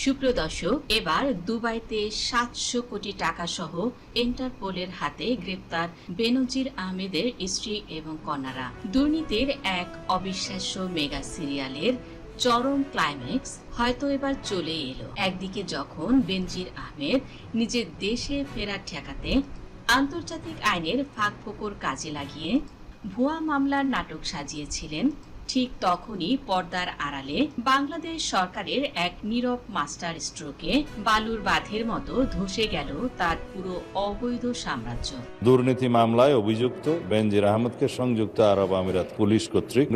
সুপ্রিয় দর্শক, এবার দুবাইতে ৭০০ কোটি টাকা সহ ইন্টারপোলের হাতে গ্রেপ্তার বেনজির আহমেদের স্ত্রী এবং কন্যারা। দুর্নীতির এক অবিশ্বাস্য মেগা সিরিয়ালের চরম ক্লাইম্যাক্স হয়তো এবার চলে এলো। একদিকে যখন বেনজির আহমেদ নিজের দেশে ফেরার ঠেকাতে আন্তর্জাতিক আইনের ফাঁকফোকর কাজে লাগিয়ে ভুয়া মামলার নাটক সাজিয়েছিলেন, ঠিক তখনই পর্দার আড়ালে বাংলাদেশ সরকারের এক নীরব মাস্টার স্ট্রোকে বালুর বাঁধের মতো ধসে গেল তার পুরো অবৈধ সাম্রাজ্য। দুর্নীতি মামলায় অভিযুক্ত বেনজির আহমেদকে সংযুক্ত আরব আমিরাত পুলিশ কর্তৃক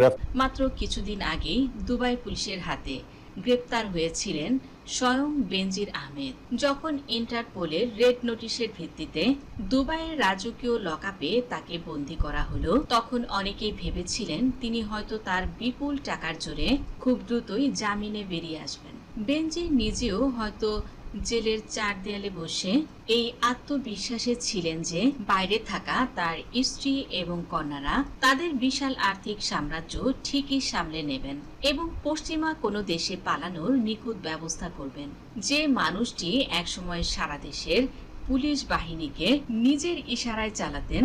মাত্র কিছুদিন আগেই দুবাই পুলিশের হাতে গ্রেপ্তার হয়েছিলেন স্বয়ং বেনজির আহমেদ। যখন ইন্টারপোলের রেড নোটিশের ভিত্তিতে দুবাইয়ের রাজকীয় লকআপে তাকে বন্দী করা হলো, তখন অনেকেই ভেবেছিলেন তিনি হয়তো তার বিপুল টাকার জোরে খুব দ্রুতই জামিনে বেরিয়ে আসবেন। বেনজির নিজেও হয়তো জেলের চার দেয়ালে বসে এই আত্মবিশ্বাসে ছিলেন যে বাইরে থাকা তার স্ত্রী এবং কন্যারা তাদের বিশাল আর্থিক সাম্রাজ্য ঠিকই সামলে নেবেন এবং পশ্চিমা কোনো দেশে পালানোর নিখুঁত ব্যবস্থা করবেন। যে মানুষটি একসময় সারা দেশের পুলিশ বাহিনীকে নিজের ইশারায় চালাতেন,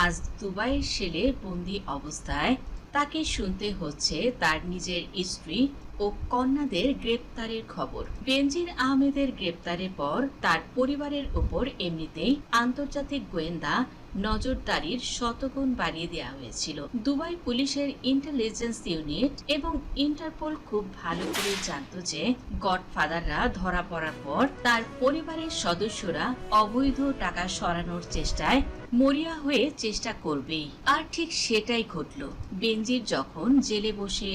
আজ দুবাইয়ের সেলে বন্দী অবস্থায় তাকে শুনতে হচ্ছে তার নিজের স্ত্রী ও কন্যাদের গ্রেপ্তারের খবর। বেনজির আহমেদের গ্রেপ্তারের পর তার পরিবারের উপর এমনিতেই আন্তর্জাতিক গোয়েন্দা নজরদারির শতগুণ বাড়িয়ে দেওয়া হয়েছিল। দুবাই পুলিশের ইন্টেলিজেন্স ইউনিট এবং ইন্টারপোল খুব ভালো করে জানত যে গডফাদাররা ধরা পড়ার পর তার পরিবারের সদস্যরা অবৈধ টাকা সরানোর চেষ্টায় মরিয়া হয়ে চেষ্টা করবেই। আর ঠিক সেটাই ঘটল। বেনজির যখন জেলে বসে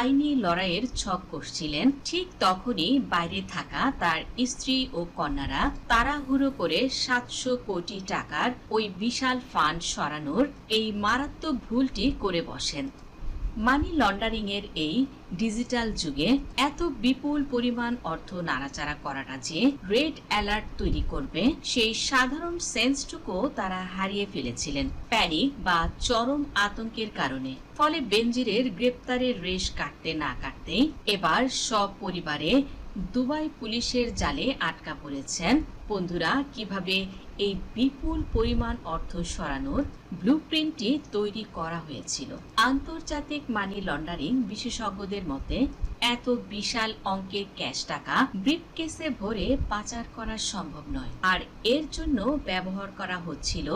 আইনি লড়াইয়ের ছক কষছিলেন, ঠিক তখনই বাইরে থাকা তার স্ত্রী ও কন্যারা তাড়াহুড়ো করে ৭০০ কোটি টাকার ওই বিশাল ফান্ড সরানোর এই মারাত্মক ভুলটি করে বসেন। মানি লন্ডারিং এর এই ডিজিটাল যুগে এত বিপুল পরিমাণ অর্থ নাড়াচাড়া করাটা যে রেড অ্যালার্ট তৈরি করবে, সেই সাধারণ সেন্সটুকু তারা হারিয়ে ফেলেছিলেন প্যানিক বা চরম আতঙ্কের কারণে। ফলে বেনজিরের গ্রেপ্তারের রেশ কাটতে না কাটতেই এবার সব পরিবারে দুবাই পুলিশের জালে আটকা পড়েছেন। বন্ধুরা, কিভাবে এই বিপুল পরিমাণ অর্থ সরানোর ব্লুপ্রিন্টটি তৈরি করা হয়েছিল। আন্তর্জাতিক মানি লন্ডারিং বিশেষজ্ঞদের মতে এত বিশাল অঙ্কের ক্যাশ টাকা ব্রিফকেসে ভরে পাচার করা সম্ভব নয়, আর এর জন্য ব্যবহার করা হচ্ছিল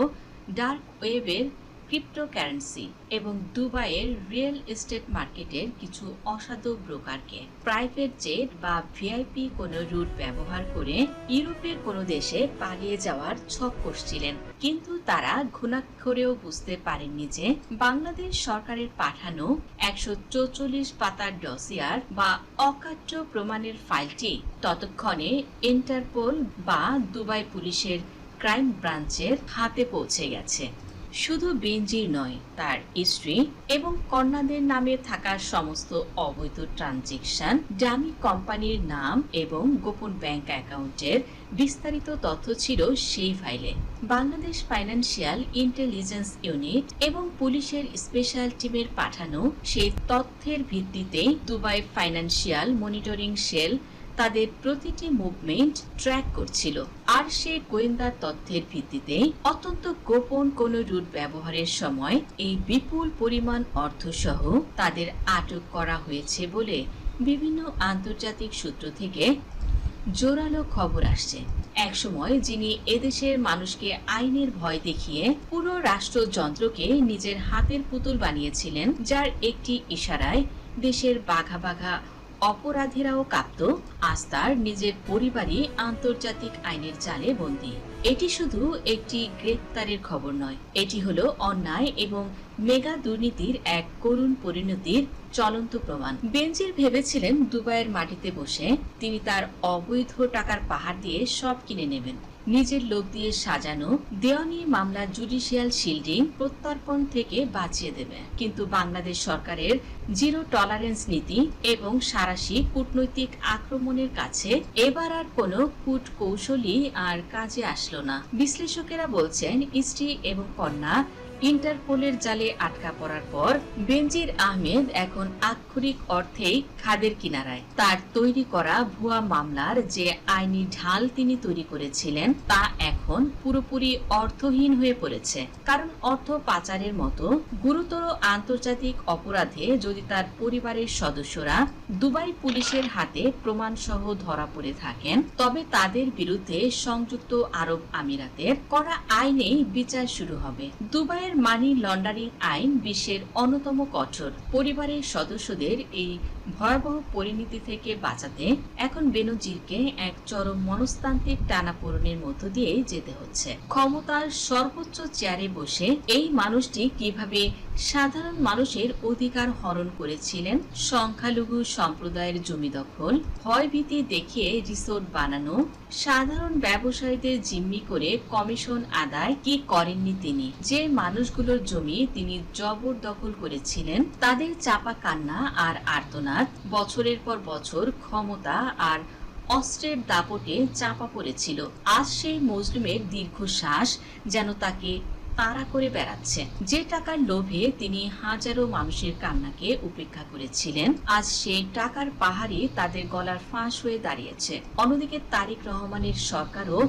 ডার্ক ওয়েবের ক্রিপ্টোকারেন্সি এবং দুবাইয়ের রিয়েল এস্টেট মার্কেটের কিছু অসাধু ব্রোকারকে। প্রাইভেট জেট বা ভিআইপি কোনো রুট ব্যবহার করে ইউরোপের কোনো দেশে পালিয়ে যাওয়ার ছক কষছিলেন, কিন্তু তারা ঘুণাক্ষরেও বুঝতে পারেননি যে বাংলাদেশ সরকারের পাঠানো ১৪৪ পাতার ডসিয়ার বা অকাট্য প্রমাণের ফাইলটি ততক্ষণে ইন্টারপোল বা দুবাই পুলিশের ক্রাইম ব্রাঞ্চের হাতে পৌঁছে গেছে। শুধু বেনজির নয়, তার স্ত্রী এবং কন্যাদের নামে থাকা সমস্ত অবৈধ ট্রানজেকশন, ডামি কোম্পানির নাম এবং গোপন ব্যাংক অ্যাকাউন্টের বিস্তারিত তথ্য ছিল সেই ফাইলে। বাংলাদেশ ফাইন্যান্সিয়াল ইন্টেলিজেন্স ইউনিট এবং পুলিশের স্পেশাল টিমের পাঠানো সেই তথ্যের ভিত্তিতে দুবাই ফাইন্যান্সিয়াল মনিটরিং সেল তাদের প্রতিটি মুভমেন্ট ট্র্যাক করছিল। আর সেই গোয়েন্দা তথ্যের ভিত্তিতে অত্যন্ত গোপন কোন রুট ব্যবহারের সময় এই বিপুল পরিমাণ অর্থসহ তাদের আটক করা হয়েছে বলে বিভিন্ন আন্তর্জাতিক সূত্র থেকে জোরালো খবর আসছে। একসময় যিনি এদেশের মানুষকে আইনের ভয় দেখিয়ে পুরো রাষ্ট্রযন্ত্রকে নিজের হাতের পুতুল বানিয়েছিলেন, যার একটি ইশারায় দেশের বাঘা বাঘা অপরাধীরাও কাঁপত, আজ তার নিজের পরিবারই আন্তর্জাতিক আইনের জালে বন্দী। এটি শুধু একটি গ্রেপ্তারের খবর নয়, এটি হলো অন্যায় এবং মেগা দুর্নীতির এক করুণ পরিণতির চলন্ত প্রমাণ। বেনজির ভেবেছিলেন দুবাইয়ের মাটিতে বসে তিনি তার অবৈধ টাকার পাহাড় দিয়ে সব কিনে নেবেন। নিজের লোক দিয়ে সাজানো দেওয়ানি মামলা জুডিশিয়াল শিল্ডিং প্রত্যর্পণ থেকে বাঁচিয়ে দেবে, কিন্তু বাংলাদেশ সরকারের জিরো টলারেন্স নীতি এবং সারাশি কূটনৈতিক আক্রমণের কাছে এবার আর কোনো কূট কৌশলী আর কাজে আসলো না। বিশ্লেষকেরা বলছেন স্ত্রী এবং কন্যা ইন্টারপোলের জালে আটকা পড়ার পর বেনজির আহমেদ এখন আক্ষরিক অর্থেই খাদের কিনারায়। তার তৈরি করা ভুয়া মামলার যে আইনি ঢাল তিনি তৈরি করেছিলেন তা এখন পুরোপুরি অর্থহীন হয়ে পড়েছে। কারণ অর্থ পাচারের মতো গুরুতর আন্তর্জাতিক অপরাধে যদি তার পরিবারের সদস্যরা দুবাই পুলিশের হাতে প্রমাণ সহ ধরা পড়ে থাকেন, তবে তাদের বিরুদ্ধে সংযুক্ত আরব আমিরাতের করা আইনেই বিচার শুরু হবে। দুবাইয়ের মানি লন্ডারিং আইন বিশ্বের অন্যতম কঠোর। পরিবারের সদস্যদের এই ভয়াবহ পরিণতি থেকে বাঁচাতে এখন বেনজিরকে এক চরম মনস্তান্ত্রিক টানাপোড়েনের মধ্য দিয়ে যেতে হচ্ছে। ক্ষমতার সর্বোচ্চ চেয়ারে বসে এই মানুষটি কিভাবে সাধারণ মানুষের অধিকার হরণ করেছিলেন, সংখ্যালঘু সম্প্রদায়ের জমি দখল, ভয়ভীতি দেখিয়ে রিসোর্ট বানানো, সাধারণ ব্যবসায়ীদের জিম্মি করে কমিশন আদায় কি করেননি তিনি? যে মানুষগুলোর জমি তিনি জবরদখল করেছিলেন তাদের চাপা কান্না আর আর্তনাদ বছরের পর বছর ক্ষমতা আর অস্ত্রের দাপটে চাপা পড়েছিল। আজ সেই মজলুমের দীর্ঘশ্বাস যেন তাকে তাড়া করে বেড়াচ্ছে। যে টাকার লোভে তিনি হাজারো মানুষের কান্নাকে উপেক্ষা করেছিলেন, আজ সেই টাকার পাহাড়ে তাদের গলার ফাঁস হয়ে দাঁড়িয়েছে। অন্যদিকে তারেক রহমানের সরকারও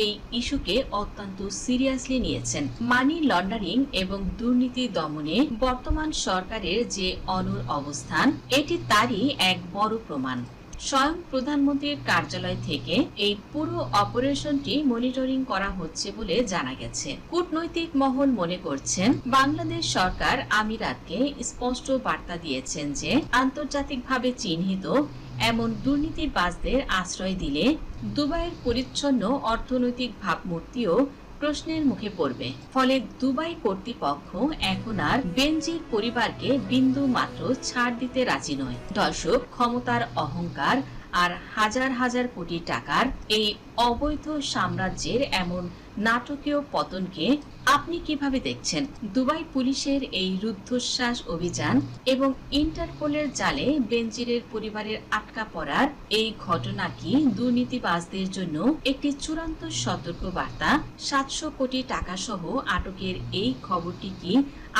এই ইস্যুকে অত্যন্ত সিরিয়াসলি নিয়েছেন। মানি লন্ডারিং এবং দুর্নীতি দমনে বর্তমান সরকারের যে অনড় অবস্থান, এটি তারই এক বড় প্রমাণ। স্বয়ং প্রধানমন্ত্রীর কার্যালয় থেকে এই পুরো অপারেশনটি মনিটরিং করা হচ্ছে বলে জানা গেছে। কূটনৈতিক মহল মনে করছেন বাংলাদেশ সরকার আমিরাতকে স্পষ্ট বার্তা দিয়েছেন যে আন্তর্জাতিকভাবে চিহ্নিত এমন দুর্নীতিবাজদের আশ্রয় দিলে দুবাইয়ের পরিচ্ছন্ন অর্থনৈতিক ভাবমূর্তিও প্রশ্নের মুখে পড়বে। ফলে দুবাই কর্তৃপক্ষ এখন আর বেনজির পরিবারকে বিন্দু মাত্র ছাড় দিতে রাজি নয়। দর্শক, ক্ষমতার অহংকার আর হাজার হাজার কোটি টাকার এই অবৈধ সাম্রাজ্যের এমন নাটকীয় পতনকে আপনি কিভাবে দেখছেন? দুবাই পুলিশের এই রুদ্ধশ্বাস অভিযান এবং ইন্টারপোলের জালে বেনজিরের পরিবারের আটকা পড়ার এই ঘটনা কি দুর্নীতিবাজদের জন্য একটি চূড়ান্ত সতর্ক বার্তা? 700 কোটি টাকা সহ আটকের এই খবরটি কি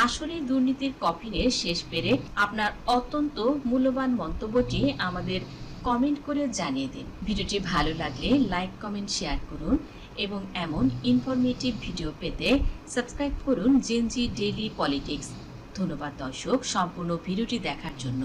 আসলে দুর্নীতির কফিনের শেষ পেরেক? আপনার অত্যন্ত মূল্যবান মন্তব্যটি আমাদের কমেন্ট করে জানিয়ে দিন। ভিডিওটি ভালো লাগলে লাইক, কমেন্ট, শেয়ার করুন এবং এমন ইনফরমেটিভ ভিডিও পেতে সাবস্ক্রাইব করুন জেনজি ডেইলি পলিটিক্স। ধন্যবাদ দর্শক সম্পূর্ণ ভিডিওটি দেখার জন্য।